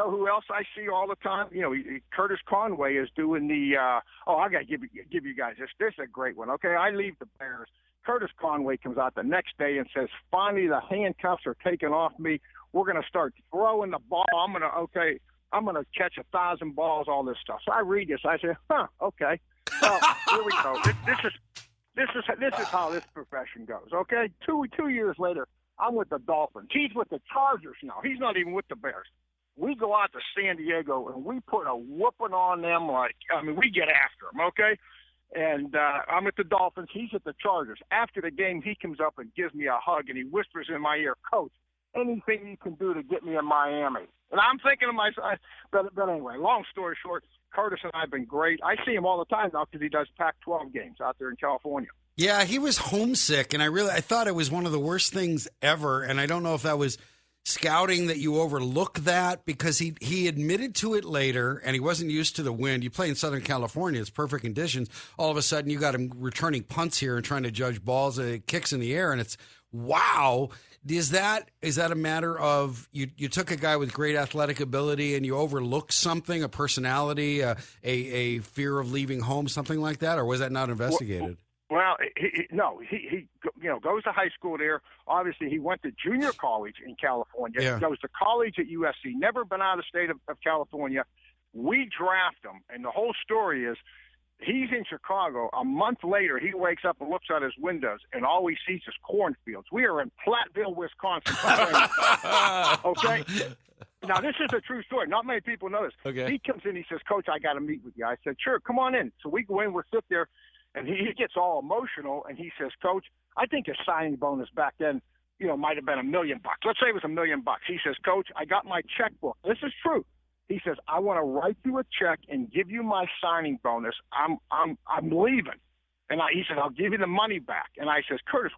know who else I see all the time? Curtis Conway is doing the. I got to give you guys this. This is a great one. Okay, I leave the Bears. Curtis Conway comes out the next day and says, "Finally, the handcuffs are taken off me. We're going to start throwing the ball. I'm going to catch 1,000 balls. All this stuff." So I read this. I say, okay. Well, here we go. This is how this profession goes. Okay, two years later, I'm with the Dolphins. He's with the Chargers now. He's not even with the Bears. We go out to San Diego and we put a whooping on them. We get after them. Okay. And I'm at the Dolphins. He's at the Chargers. After the game, he comes up and gives me a hug, and he whispers in my ear, "Coach, anything you can do to get me in Miami." And I'm thinking to myself, but anyway, long story short, Curtis and I have been great. I see him all the time now because he does Pac-12 games out there in California. Yeah, he was homesick, and I thought it was one of the worst things ever, and I don't know if that was scouting that you overlook that, because he admitted to it later, and he wasn't used to the wind. You play in Southern California, it's perfect conditions. All of a sudden, you got him returning punts here and trying to judge balls, kicks in the air, and it's wow. Is that a matter of you took a guy with great athletic ability and you overlooked something, a personality, a fear of leaving home, something like that, or was that not investigated? Well, he goes to high school there. Obviously, he went to junior college in California. Yeah. He goes to college at USC. Never been out of the state of California. We draft him, and the whole story is he's in Chicago. A month later, he wakes up and looks out his windows, and all he sees is cornfields. We are in Platteville, Wisconsin. Okay? Now, this is a true story. Not many people know this. Okay. He comes in, he says, "Coach, I got to meet with you." I said, "Sure, come on in." So we go in, we sit there. And he gets all emotional, and he says, "Coach, I think his signing bonus back then, might have been $1 million. Let's say it was $1 million. He says, "Coach, I got my checkbook." This is true. He says, "I want to write you a check and give you my signing bonus. I'm leaving." And he said, "I'll give you the money back." And I says, "Curtis,"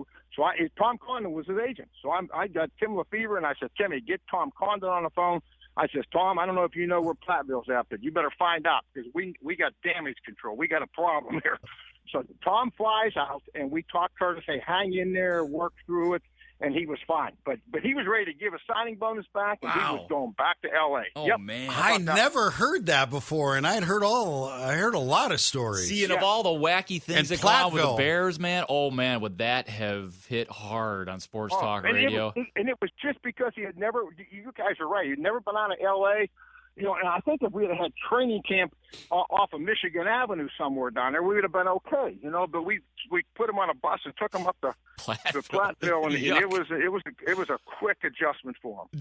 Tom Condon was his agent. So I got Tim Lefevre, and I said, "Timmy, get Tom Condon on the phone." I says, "Tom, I don't know if you know where Platteville's at, but you better find out, because we got damage control. We got a problem here." So Tom flies out, and we talk Curtis, say, "Hang in there, work through it," and he was fine. But he was ready to give a signing bonus back, and he was going back to L.A. Oh, yep. man. I never heard that before, and I heard a lot of stories. See, and of all the wacky things that go on with the Platteville. Bears, man, would that have hit hard on sports talk radio? And it was just because he had never – you guys are right. He had never been out of L.A., and I think if we had training camp off of Michigan Avenue somewhere down there, we would have been okay, But we put him on a bus and took him up to Platteville, and it was a quick adjustment for him.